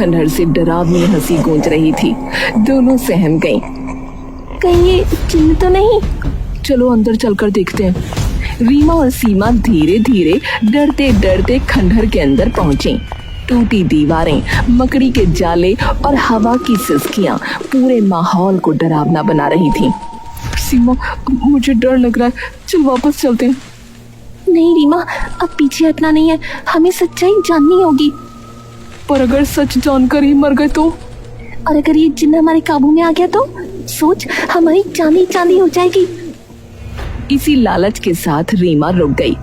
खंडहर से डरावनी हंसी गूंज रही थी। दोनों सहम गईं। कहीं ये जिन्न तो नहीं? चलो अंदर चलकर देखते हैं। रीमा और सीमा धीरे धीरे डरते डरते खंडहर के अंदर पहुंची। टूटी दीवारें, मकड़ी के जाले और हवा की सिसकियां पूरे माहौल को डरावना बना रही थीं। सीमा, मुझे डर लग रहा है, चल वापस चलते हैं। नहीं रीमा, अब पीछे हटना नहीं है, हमें सच्चाई जाननी होगी। पर अगर सच जानकर ही मर गए तो? और अगर ये जिन्न हमारे काबू में आ गया तो? सोच, हमारी चांदी चांदी हो जाएगी। इसी लालच के साथ रीमा रुक गई।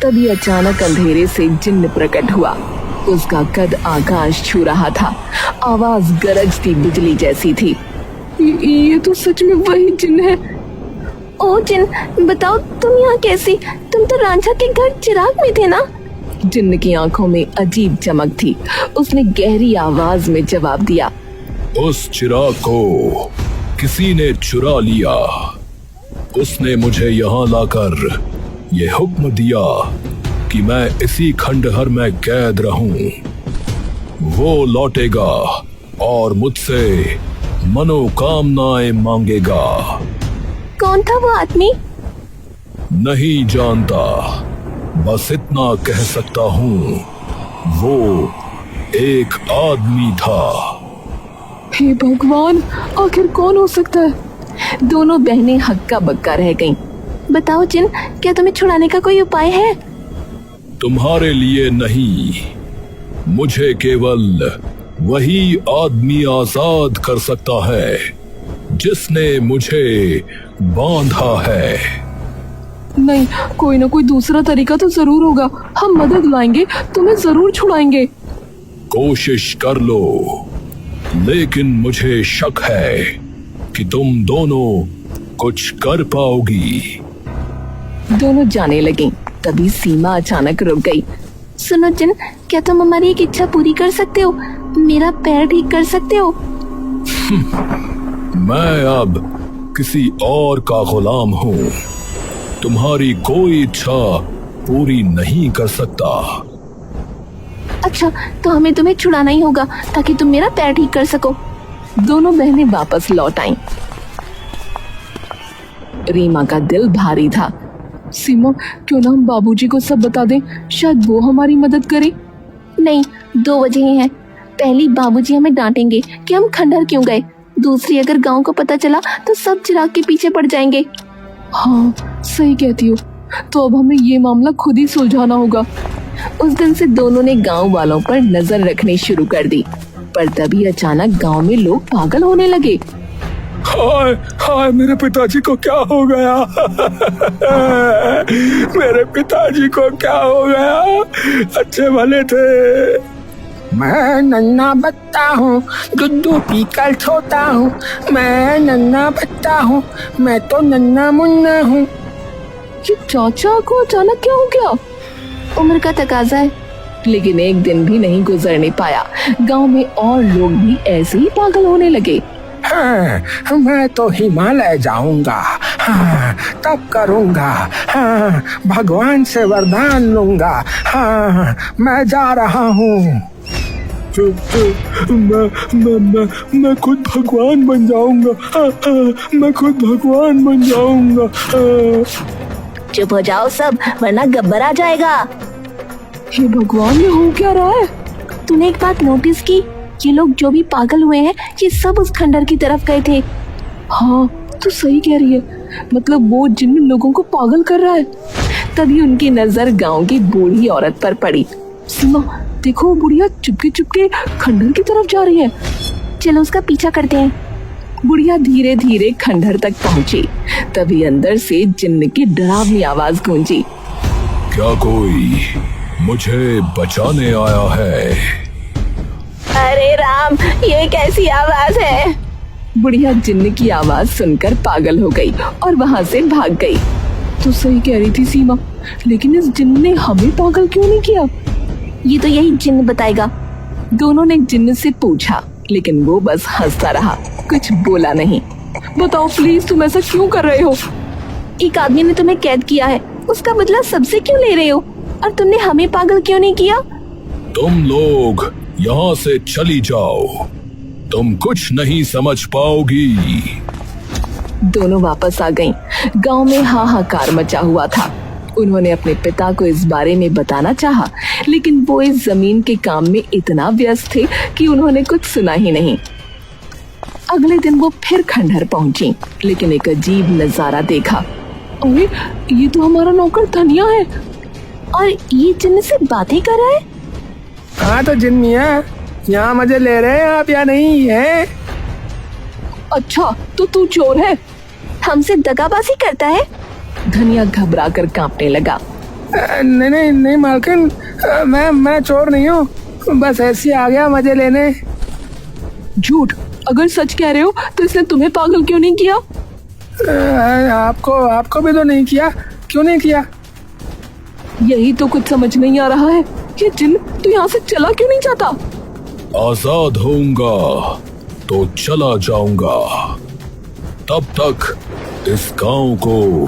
तभी अचानक अंधेरे से जिन्न प्रकट हुआ। उसका कद आकाश छू रहा था, आवाज गरजती बिजली जैसी थी। ये तो सच में वही जिन्न है। ओ जिन्न, बताओ तुम यहाँ कैसी? तुम तो रांझा के घर चिराग में थे ना? जिन्न की आंखों में अजीब चमक थी। उसने गहरी आवाज में जवाब दिया, उस चिराग को किसी ने चुरा लिया। उसने मुझे यहाँ लाकर ये हुक्म दिया कि मैं इसी खंडहर में कैद रहूं। वो लौटेगा और मुझसे मनोकामनाएं मांगेगा। कौन था वो आदमी? नहीं जानता, बस इतना कह सकता हूँ, वो एक आदमी था। हे भगवान, आखिर कौन हो सकता है? दोनों बहनें हक्का बक्का रह गईं। बताओ जिन्न, क्या तुम्हें छुड़ाने का कोई उपाय है? तुम्हारे लिए नहीं, मुझे केवल वही आदमी आजाद कर सकता है जिसने मुझे बांधा है। नहीं, कोई ना कोई दूसरा तरीका तो जरूर होगा। हम मदद लाएंगे, तुम्हें जरूर छुड़ाएंगे। कोशिश कर लो, लेकिन मुझे शक है कि तुम दोनों कुछ कर पाओगी। दोनों जाने लगी। तभी सीमा अचानक रुक गई। सुनो जिन्न, क्या तुम हमारी एक इच्छा पूरी कर सकते हो? मेरा पैर ठीक कर सकते हो? मैं अब किसी और का गुलाम हूँ। तुम्हारी कोई इच्छा पूरी नहीं कर सकता। अच्छा, तो हमें तुम्हें छुड़ाना ही होगा ताकि तुम मेरा पैर ठीक कर सको। दोनों बहनें वापस लौट आईं। रीमा का दिल भारी था। सीमा, क्यों ना हम बाबूजी को सब बता दें, शायद वो हमारी मदद करे। नहीं, दो वजहें हैं। पहली, बाबूजी हमें डांटेंगे कि हम खंडहर क्यों गए। दूसरी, अगर गांव को पता चला तो सब चिराग के पीछे पड़ जाएंगे। हाँ, सही कहती हो। तो अब हमें ये मामला खुद ही सुलझाना होगा। उस दिन से दोनों ने गांव वालों पर नजर रखनी शुरू कर दी। पर तभी अचानक गांव में लोग पागल होने लगे। हाय हाय, मेरे पिताजी को क्या हो गया? मेरे पिताजी को क्या हो गया? अच्छे भले थे। मैं नन्ना बच्चा हूँ, दूध पीकर सोता हूँ। मैं नन्ना बच्चा हूँ, मैं तो नन्ना मुन्ना हूँ। ये चाचा को अचानक क्या हो गया? उम्र का तकाजा है। लेकिन एक दिन भी नहीं गुजरने पाया, गांव में और लोग भी ऐसे ही पागल होने लगे। हाँ, मैं तो हिमालय जाऊंगा। हाँ, तब करूंगा। हाँ, भगवान से वरदान लूंगा। हाँ, मैं जा रहा हूँ। मैं खुद भगवान बन जाऊंगा। मैं खुद भगवान बन जाऊंगा। चुप हो जाओ सब, वरना गब्बर आ जाएगा। हे भगवान, ये हो क्या रहा है? तूने एक बात नोटिस की? ये लोग जो भी पागल हुए हैं, ये सब उस खंडहर की तरफ गए थे। हाँ, तू सही कह रही है। मतलब वो जिन्न लोगों को पागल कर रहा है। तभी उनकी नजर गांव की बूढ़ी औरत पर पड़ी। सीमा, देखो, बुढ़िया चुपके चुपके खंडहर की तरफ जा रही है। चलो उसका पीछा करते हैं। बुढ़िया धीरे धीरे खंडहर तक पहुंची। तभी अंदर से जिन्न की डरावनी आवाज गूंजी। क्या कोई मुझे बचाने आया है? अरे राम, ये कैसी आवाज है? बुढ़िया जिन्न की आवाज सुनकर पागल हो गई और वहाँ से भाग गई। तो सही कह रही थी सीमा, लेकिन इस जिन्न ने हमें पागल क्यों नहीं किया? ये तो यही जिन्न बताएगा। दोनों ने जिन्न से पूछा, लेकिन वो बस हंसता रहा, कुछ बोला नहीं। बताओ प्लीज, तुम ऐसा क्यों कर रहे हो? एक आदमी ने तुम्हें कैद किया है, उसका बदला सबसे क्यों ले रहे हो? और तुमने हमें पागल क्यों नहीं किया? तुम लोग यहाँ से चली जाओ, तुम कुछ नहीं समझ पाओगी। दोनों वापस आ गईं। गांव में हाहाकार मचा हुआ था। उन्होंने अपने पिता को इस बारे में बताना चाहा, लेकिन वो इस जमीन के काम में इतना व्यस्त थे कि उन्होंने कुछ सुना ही नहीं। अगले दिन वो फिर खंडहर पहुंची, लेकिन एक अजीब नजारा देखा। अरे ये तो हमारा नौकर धनिया है, और ये जिन्न से बातें कर रहा है। हाँ तो जिन मियाँ, यहाँ मजे ले रहे हैं आप या नहीं है? अच्छा तो तू चोर है? हमसे दगाबाजी करता है। धनिया घबरा कर कांपने लगा। नहीं नहीं नहीं मालकिन, मैं चोर नहीं हूँ, बस ऐसे आ गया मजे लेने। झूठ, अगर सच कह रहे हो तो इसने तुम्हें पागल क्यों नहीं किया? आपको भी तो नहीं किया। क्यों नहीं किया? यही तो कुछ समझ नहीं आ रहा है। ये जिन तू यहाँ से चला क्यों नहीं जाता? आजाद होऊंगा तो चला जाऊंगा, तब तक इस गांव को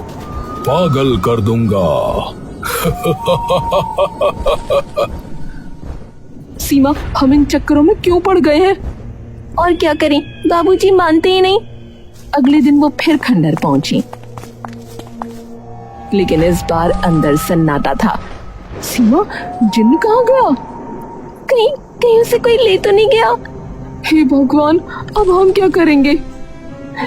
पागल कर दूंगा। सीमा, हम इन चक्करों में क्यों पड़ गए हैं? और क्या करें, बाबूजी मानते ही नहीं। अगले दिन वो फिर खंडहर पहुंची, लेकिन इस बार अंदर सन्नाटा था। सीमा, जिन कहाँ गया? कहीं कहीं उसे कोई ले तो नहीं गया? हे भगवान, अब हम क्या करेंगे?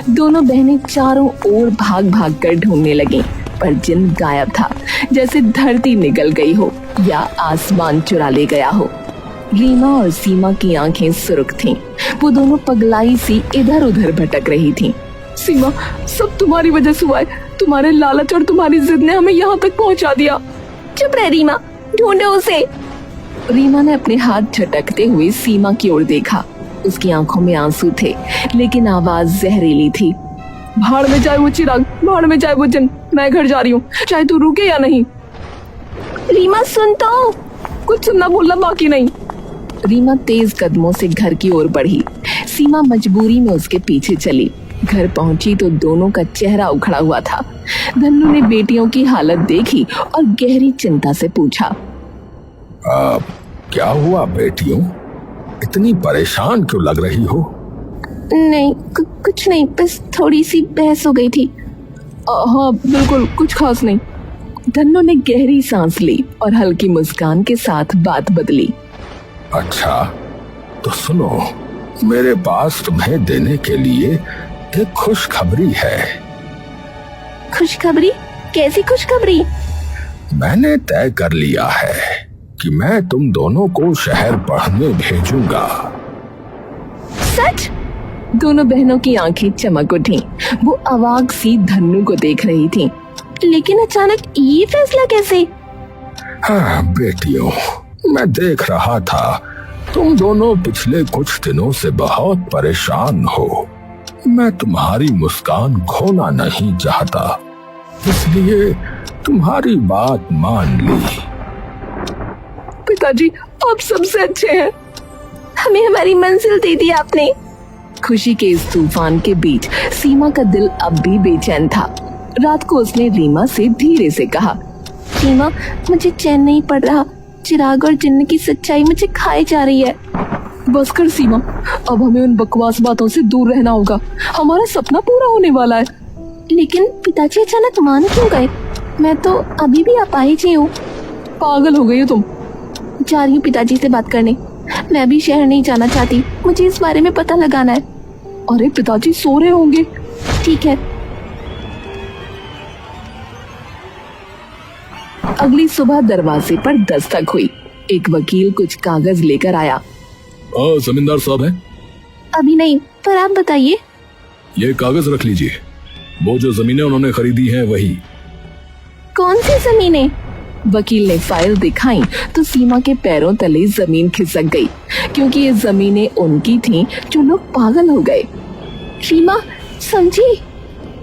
दोनों बहनें चारों ओर भाग भाग कर ढूंढने लगी, पर जिन गायब था, जैसे धरती निगल गई हो या आसमान चुरा ले गया हो। रीमा और सीमा की आंखें सुर्ख थीं। वो दोनों पगलाई सी इधर उधर भटक रही थीं। सीमा, सब तुम्हारी वजह से हुआ है। तुम्हारे लालच और तुम्हारी जिद ने हमें यहाँ तक पहुँचा दिया। चुप रह रीमा, ढूंढो उसे। रीमा ने अपने हाथ झटकते हुए सीमा की ओर देखा। उसकी आंखों में आंसू थे, लेकिन आवाज जहरीली थी। भाड़ में जाए वो चिराग, भाड़ में जाए वो जिन, मैं घर जा रही हूँ, चाहे तू रुके या नहीं। रीमा सुन तो। कुछ सुनना बोलना बाकी नहीं। रीमा तेज कदमों से घर की ओर बढ़ी। सीमा मजबूरी में उसके पीछे चली। घर पहुंची तो दोनों का चेहरा उखड़ा हुआ था। धन्नू ने बेटियों की हालत देखी और गहरी चिंता से पूछा, क्या हुआ बेटियों, इतनी परेशान क्यों लग रही हो? नहीं, कुछ नहीं, बस थोड़ी सी बहस हो गई थी। हाँ बिल्कुल, कुछ खास नहीं। धन्नू ने गहरी सांस ली और हल्की मुस्कान के साथ बात बदली। अच्छा तो सुनो, मेरे पास तुम्हें देने के लिए एक खुशखबरी है। खुशखबरी? कैसी खुशखबरी? मैंने तय कर लिया है कि मैं तुम दोनों को शहर पढ़ने भेजूंगा। सच? दोनों बहनों की आंखें चमक उठी। वो अवाक सी धन्नू को देख रही थीं। लेकिन अचानक ये फैसला कैसे? हाँ बेटियों, मैं देख रहा था तुम दोनों पिछले कुछ दिनों से बहुत परेशान हो। मैं तुम्हारी मुस्कान खोना नहीं चाहता, इसलिए तुम्हारी बात मान ली। पिताजी, आप सबसे अच्छे हैं। हमें हमारी मंजिल दे दी आपने। खुशी के इस तूफान के बीच सीमा का दिल अब भी बेचैन था। रात को उसने रीमा से धीरे से कहा, रीमा, मुझे चैन नहीं पड़ रहा। चिराग और जिन्न की सच्चाई मुझे खाए जा रही है। बस कर सीमा, अब हमें उन बकवास बातों से दूर रहना होगा। हमारा सपना पूरा होने वाला है। लेकिन पिताजी अचानक मान क्यों गए? मैं तो अभी भी अपाहिज ही हूँ। पागल हो गई हो तुम। जा रही हूँ पिताजी से बात करने। मैं भी शहर नहीं जाना चाहती, मुझे इस बारे में पता लगाना है। अरे पिताजी सो रहे होंगे। ठीक है। अगली सुबह दरवाजे पर दस्तक हुई। एक वकील कुछ कागज लेकर आया। जमींदार साहब हैं? अभी नहीं, पर आप बताइए। ये कागज रख लीजिए, वो जो जमीनें उन्होंने खरीदी हैं वही। कौन सी जमीनें? वकील ने फाइल दिखाई तो सीमा के पैरों तले जमीन खिसक गई, क्योंकि ये जमीनें उनकी थीं जो लोग पागल हो गए। सीमा समझी?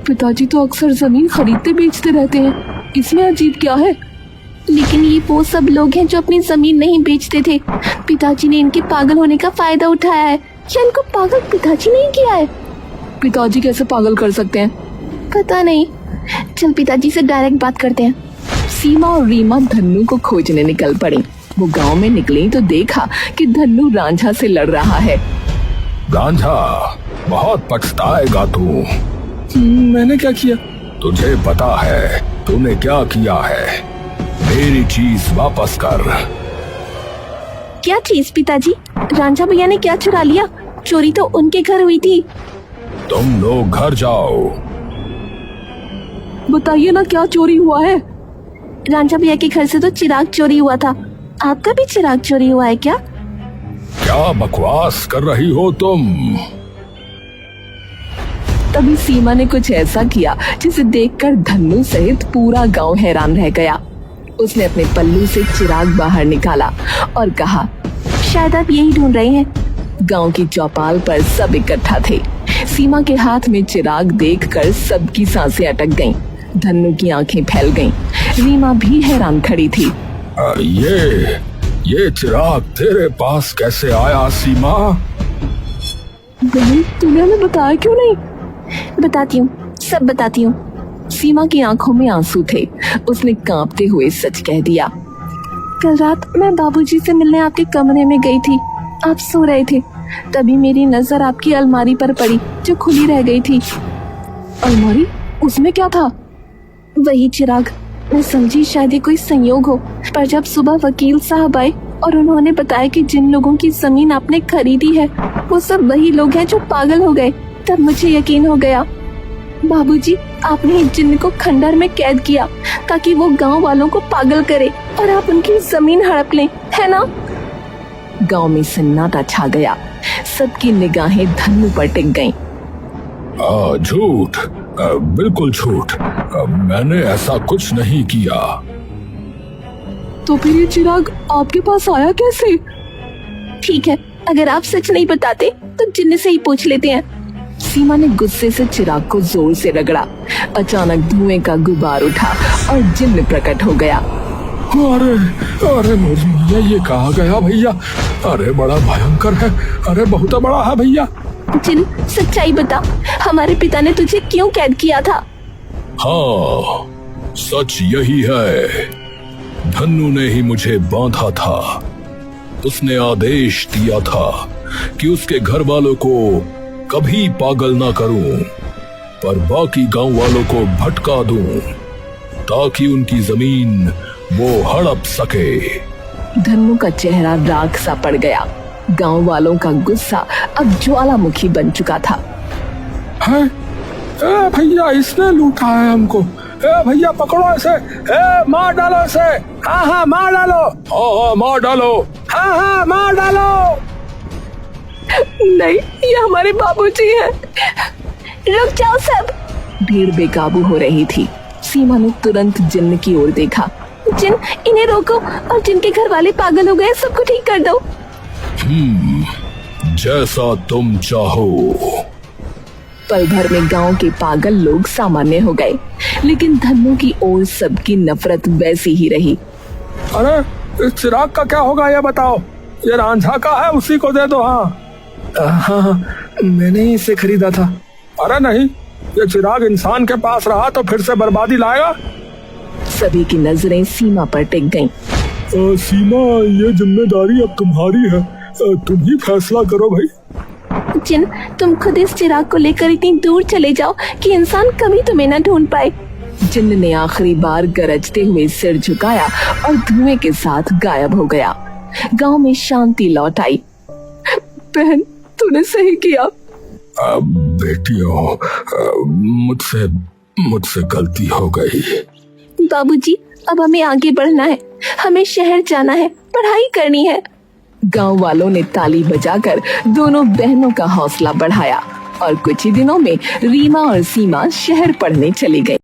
पिताजी तो अक्सर जमीन खरीदते बेचते रहते हैं, इसमें अजीब क्या है? लेकिन ये वो सब लोग हैं जो अपनी जमीन नहीं बेचते थे। पिताजी ने इनके पागल होने का फायदा उठाया है, या इनको पागल पिताजी नहीं किया है? पिताजी कैसे पागल कर सकते हैं? पता नहीं। चल पिताजी से डायरेक्ट बात करते हैं। सीमा और रीमा धन्नू को खोजने निकल पड़ी। वो गांव में निकली तो देखा कि धन्नू रांझा से लड़ रहा है। रांझा, बहुत पछताएगा तू। मैंने क्या किया? तुझे पता है तूने क्या किया है? मेरी चीज वापस कर। क्या चीज पिताजी? रांझा भैया ने क्या चुरा लिया? चोरी तो उनके घर हुई थी। तुम लोग घर जाओ। बताइए ना, क्या चोरी हुआ है? रांझा भैया के घर से तो चिराग चोरी हुआ था। आपका भी चिराग चोरी हुआ है क्या? क्या बकवास कर रही हो तुम? तभी सीमा ने कुछ ऐसा किया जिसे देखकर धन्नू सहित पूरा गांव हैरान रह गया। उसने अपने पल्लू से चिराग बाहर निकाला और कहा, शायद आप यही ढूंढ रहे हैं। गांव की चौपाल पर सब इकट्ठा थे। सीमा के हाथ में चिराग देखकर सबकी सांसें अटक गईं। धन्नू की आंखें फैल गईं। रीमा भी हैरान खड़ी थी। ये चिराग तेरे पास कैसे आया सीमा? बहन, तूने हमें बताया क्यों नहीं? बताती हूँ, सब बताती हूँ। सीमा की आंखों में आंसू थे। उसने कांपते हुए सच कह दिया। कल रात मैं बाबूजी से मिलने आपके कमरे में गई थी। आप सो रहे थे। तभी मेरी नजर आपकी अलमारी पर पड़ी जो खुली रह गई थी। अलमारी? उसमें क्या था? वही चिराग। मैं समझी शायद ये कोई संयोग हो, पर जब सुबह वकील साहब आए और उन्होंने बताया कि जिन लोगों की जमीन आपने खरीदी है वो सब वही लोग हैं जो पागल हो गए, तब मुझे यकीन हो गया। बाबूजी, आपने एक जिन्न को खंडहर में कैद किया ताकि वो गांव वालों को पागल करे और आप उनकी जमीन हड़प लें, है ना? गांव में सन्नाटा छा गया। सबकी निगाहें धन्नू पर टिक गईं। झूठ, बिल्कुल झूठ। मैंने ऐसा कुछ नहीं किया। तो फिर ये चिराग आपके पास आया कैसे? ठीक है, अगर आप सच नहीं बताते तो जिन्न से ही पूछ लेते हैं। सीमा ने गुस्से से चिराग को जोर से रगड़ा। अचानक धुएं का गुबार उठा और जिन्न प्रकट हो गया। अरे मेरी मैया, ये कहाँ गया भैया? अरे बड़ा भयंकर है। अरे बहुत बड़ा है भैया। जिन्न, सच्चाई बता, हमारे पिता ने तुझे क्यों कैद किया था? हाँ, सच यही है। धन्नू ने ही मुझे बांधा था। उसने आदेश दिया था कि उसके घर वालों को कभी पागल ना करूं, पर बाकी गांव वालों को भटका दूं ताकि उनकी जमीन वो हड़प सके। धन्नू का चेहरा राख सा पड़ गया। गांव वालों का गुस्सा अब ज्वालामुखी बन चुका था। भैया, इसने लूटा है हमको। भैया पकड़ो इसे। मार डालो इसे। हाँ, मार डालो। हाँ, मार डालो। हाँ, मार डालो। नहीं, ये हमारे बाबूजी हैं। रुक जाओ सब। भीड़ बेकाबू हो रही थी। सीमा ने तुरंत जिन्न की ओर देखा। जिन्न, इन्हें रोको और जिनके घर वाले पागल हो गए सबको ठीक कर दो। जैसा तुम चाहो। पल भर में गांव के पागल लोग सामान्य हो गए, लेकिन धन्नू की ओर सबकी नफरत वैसी ही रही। अरे इस चिराग का क्या होगा ये बताओ? ये रांझा का है, उसी को दे दो। हाँ, मैंने ही इसे खरीदा था। अरे नहीं, ये चिराग इंसान के पास रहा तो फिर से बर्बादी लाएगा। सभी की नजरें सीमा पर टिक गईं। सीमा, ये जिम्मेदारी अब तुम्हारी है। तुम ही फैसला करो भाई। जिन्न, तुम खुद इस चिराग को लेकर इतनी दूर चले जाओ कि इंसान कभी तुम्हें न ढूंढ पाए। जिन्न ने आखिरी बार गरजते हुए सिर झुकाया और धुएं के साथ गायब हो गया। गांव में शांति लौट आई। बहन, तूने सही किया। बेटियों, मुझसे गलती हो गई। बाबूजी, अब हमें आगे बढ़ना है। हमें शहर जाना है, पढ़ाई करनी है। गांव वालों ने ताली बजाकर दोनों बहनों का हौसला बढ़ाया और कुछ ही दिनों में रीमा और सीमा शहर पढ़ने चली गई।